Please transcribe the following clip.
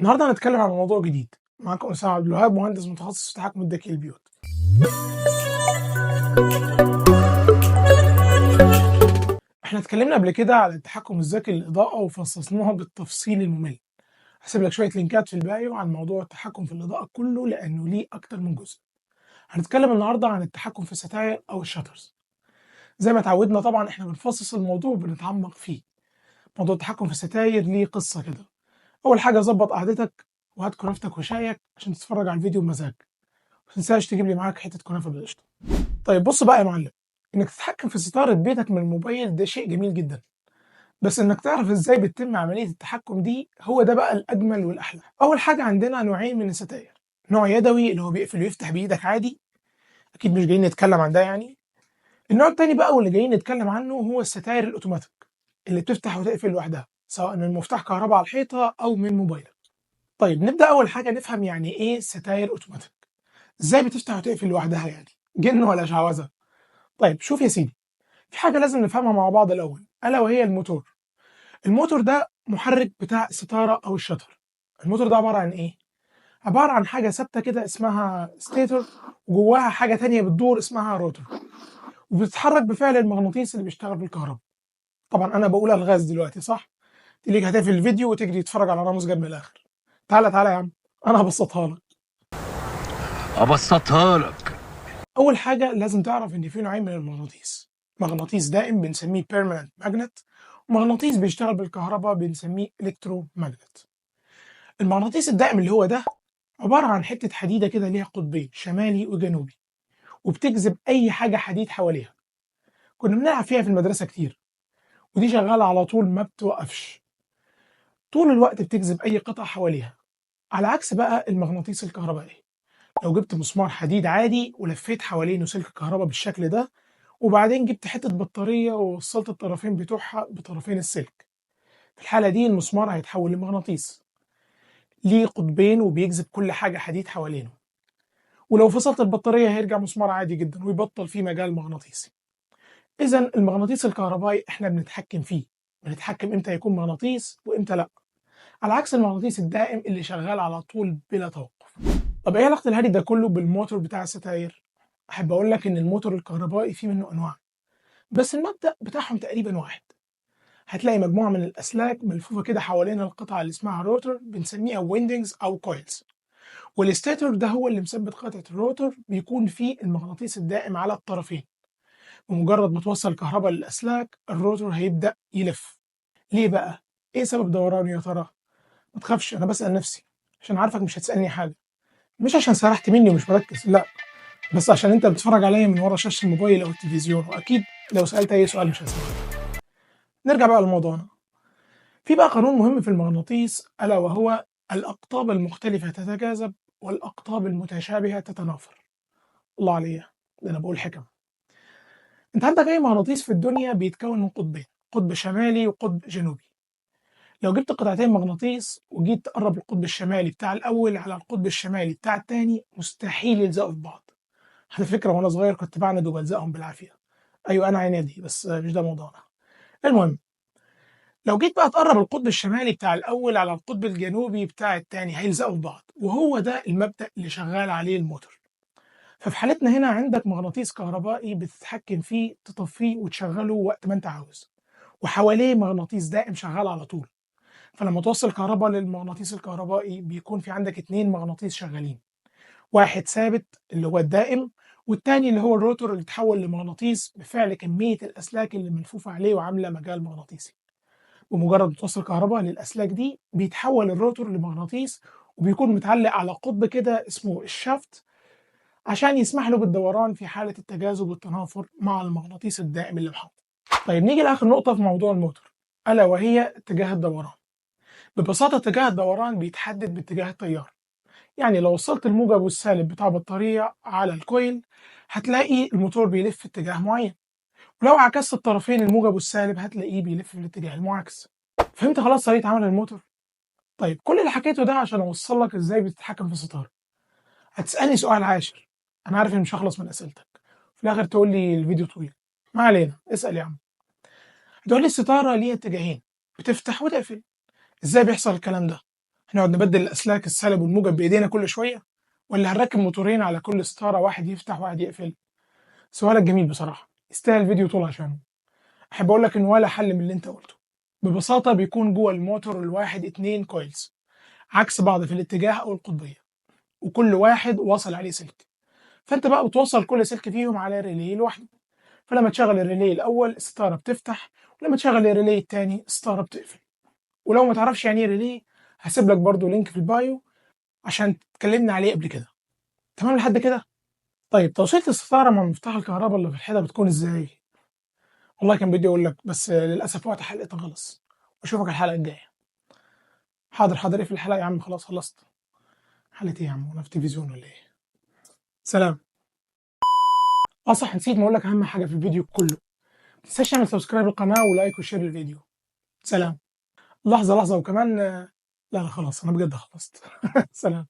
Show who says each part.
Speaker 1: النهارده هنتكلم عن موضوع جديد. معاكم أسامة عبد الوهاب، مهندس متخصص في تحكم الذكي للبيوت. احنا اتكلمنا قبل كده على التحكم الذكي للإضاءة وفصصناها بالتفصيل الممل. هسيب لك شوية لينكات في البايو عن موضوع التحكم في الإضاءة كله لأنه ليه أكتر من جزء. هنتكلم النهارده عن التحكم في الستاير أو الشاترز. زي ما اتعودنا طبعا احنا بنفصص الموضوع وبنتعمق فيه. موضوع التحكم في الستاير ليه قصة كده. أول حاجة ظبط قعدتك وهات كرافتك وشايك عشان تتفرج على الفيديو بمزاج. متنساش تجيب لي معاك حتة كنافة بالقشطة. طيب بص بقى يا معلم، انك تتحكم في ستارة بيتك من الموبايل ده شيء جميل جدا، بس انك تعرف ازاي بتتم عملية التحكم دي هو ده بقى الاجمل والاحلى. اول حاجة عندنا نوعين من الستاير، نوع يدوي اللي هو بيقفل ويفتح بايدك عادي، اكيد مش جايين نتكلم عن ده يعني. النوع التاني بقى واللي جايين نتكلم عنه هو الستاير الاوتوماتيك اللي بتفتح وتقفل لوحدها سواء من مفتاح كهرباء على الحيطة او من موبايلك. طيب نبدأ اول حاجة نفهم يعني ايه ستاير اوتوماتيك، ازاي بتفتح وتقفل لوحدها يعني، جن ولا شعوذة؟ طيب شوف يا سيدي، في حاجة لازم نفهمها مع بعض الأول ألا وهي الموتور. الموتور ده محرك بتاع الستارة أو الشتر. الموتور ده عبارة عن إيه؟ عبارة عن حاجة ثابتة كده اسمها ستيتور، وجواها حاجة تانية بتدور اسمها روتور، وبتتحرك بفعل المغناطيس اللي بيشتغل بالكهرباء. طبعا أنا بقول ألغاز دلوقتي صح؟ تيجي هتقفل الفيديو وتجري تتفرج على راموس جاب من الآخر. تعالى تعالى يا عم أنا هبسطها لك.
Speaker 2: ابسطها لك.
Speaker 1: أول حاجة لازم تعرف إن في نوعين من المغناطيس، مغناطيس دائم بنسميه permanent magnet، ومغناطيس بيشتغل بالكهرباء بنسميه electromagnet. المغناطيس الدائم اللي هو ده عبارة عن حتة حديدة كده ليها قطبين شمالي وجنوبي، وبتجذب أي حاجة حديد حواليها. كنا بنلعب فيها في المدرسة كتير، ودي شغالة على طول ما بتوقفش، طول الوقت بتجذب أي قطعة حواليها. على عكس بقى المغناطيس الكهربائي، لو جبت مسمار حديد عادي ولفيت حوالينه سلك كهرباء بالشكل ده، وبعدين جبت حتة بطارية ووصلت الطرفين بتوعها بطرفين السلك، في الحالة دي المسمار هيتحول لمغناطيس ليه قطبين وبيجذب كل حاجة حديد حوالينه. ولو فصلت البطارية هيرجع مسمار عادي جدا ويبطل فيه مجال مغناطيسي. إذا المغناطيس الكهربائي إحنا بنتحكم فيه، بنتحكم إمتى يكون مغناطيس وإمتى لأ، على عكس المغناطيس الدائم اللي شغال على طول بلا توقف. طب إيه علاقة الهري ده كله بالموتور بتاع الستاير؟ أحب أقول لك إن الموتور الكهربائي فيه منه أنواع، بس المبدأ بتاعهم تقريبا واحد. هتلاقي مجموعة من الأسلاك ملفوفة كده حوالين القطعة اللي اسمها روتور بنسميها ويندنجز أو كويلز، والستاتور ده هو اللي مثبت قطعة الروتور بيكون فيه المغناطيس الدائم على الطرفين. بمجرد ما توصل كهرباء للأسلاك الروتور هيبدأ يلف. ليه بقى؟ إيه سبب دورانه يا ترى؟ ما تخافش أنا بسأل نفسي، عشان عارفك مش هتسألني حاجة، مش عشان سرحت مني ومش مركز لا، بس عشان أنت بتتفرج عليا من ورا شاشة الموبايل أو التلفزيون، وأكيد لو سألت أي سؤال مش هسمعك. نرجع بقى لموضوعنا. في بقى قانون مهم في المغناطيس ألا وهو الأقطاب المختلفة تتجاذب والأقطاب المتشابهة تتنافر. الله عليا، ده أنا بقول حكم. أنت عندك أي مغناطيس في الدنيا بيتكون من قطبين، قطب شمالي وقطب جنوبي. لو جبت قطعتين مغناطيس وجيت تقرب القطب الشمالي بتاع الأول على القطب الشمالي بتاع التاني مستحيل يلزقوا في بعض. على فكرة وأنا صغير كنت بعند وبلزقهم بالعافية. أيوة أنا عنادي بس مش ده موضوعنا. المهم، لو جيت بقى تقرب القطب الشمالي بتاع الأول على القطب الجنوبي بتاع التاني هيلزقوا في بعض، وهو ده المبدأ اللي شغال عليه الموتور. ففي حالتنا هنا عندك مغناطيس كهربائي بتتحكم فيه تطفيه وتشغله وقت ما انت عاوز، وحواليه مغناطيس دائم شغال على طول. فلما توصل كهرباء للمغناطيس الكهربائي بيكون في عندك اتنين مغناطيس شغالين، واحد ثابت اللي هو الدائم، والتاني اللي هو الروتور اللي اتحول لمغناطيس بفعل كمية الأسلاك اللي ملفوفة عليه وعاملة مجال مغناطيسي. بمجرد ما توصل كهرباء للأسلاك دي بيتحول الروتور لمغناطيس، وبيكون متعلق على قطب كده اسمه الشافت عشان يسمح له بالدوران في حالة التجاذب والتنافر مع المغناطيس الدائم اللي محاوطه. طيب نيجي لآخر نقطة في موضوع الموتور ألا وهي اتجاه الدوران. ببساطة اتجاه الدوران بيتحدد باتجاه التيار، يعني لو وصلت الموجب والسالب بتاع بطارية على الكويل هتلاقي الموتور بيلف في اتجاه معين، ولو عكست الطرفين الموجب والسالب هتلاقيه بيلف في الاتجاه المعاكس. فهمت خلاص طريقة عمل الموتور؟ طيب كل اللي حكيته ده عشان اوصل لك ازاي بتتحكم في الستارة. هتسألني سؤال عاشر، انا عارف اني مش هخلص من اسئلتك، في الاخر تقول لي الفيديو طويل. ما علينا اسأل يا عم. هتقول لي الستارة ليها اتجاهين، بتفتح وتقفل، ازاي بيحصل الكلام ده؟ هنقعد نبدل الاسلاك السالب والموجب بايدينا كل شويه، ولا هنركب موتورين على كل ستاره، واحد يفتح واحد يقفل؟ سؤالك جميل بصراحه، يستاهل فيديو طول عشانه. احب اقول لك ان ولا حل من اللي انت قلته. ببساطه بيكون جوه الموتور الواحد اتنين كويلز عكس بعض في الاتجاه او القطبيه، وكل واحد واصل عليه سلك. فانت بقى بتوصل كل سلك فيهم على ريلي لوحده. فلما تشغل الريلي الاول الستاره بتفتح، ولما تشغل الريلي التاني الستاره بتقفل. ولو ما تعرفش يعني ايه ريلي، هسيب لك برضو لينك في البايو عشان اتكلمنا عليه قبل كده. تمام لحد كده؟ طيب توصيله الستاره مع مفتاح الكهرباء اللي في الحيطه بتكون ازاي؟ والله كان بدي اقول لك، بس للاسف وقت حلقتنا خلص. اشوفك الحلقه الجايه. حاضر حاضر، اقفل الحلقه يا عم، خلاص خلصت. حلقه ايه يا عم، وانا في تلفزيون ولا ايه؟ سلام. اه صح، نسيت ما اقول لك اهم حاجه في الفيديو كله. ما تنساش تعمل سبسكرايب للقناه ولايك وشير للفيديو. سلام. لحظه لحظه وكمان لا لا خلاص انا بجد خلصت. سلام.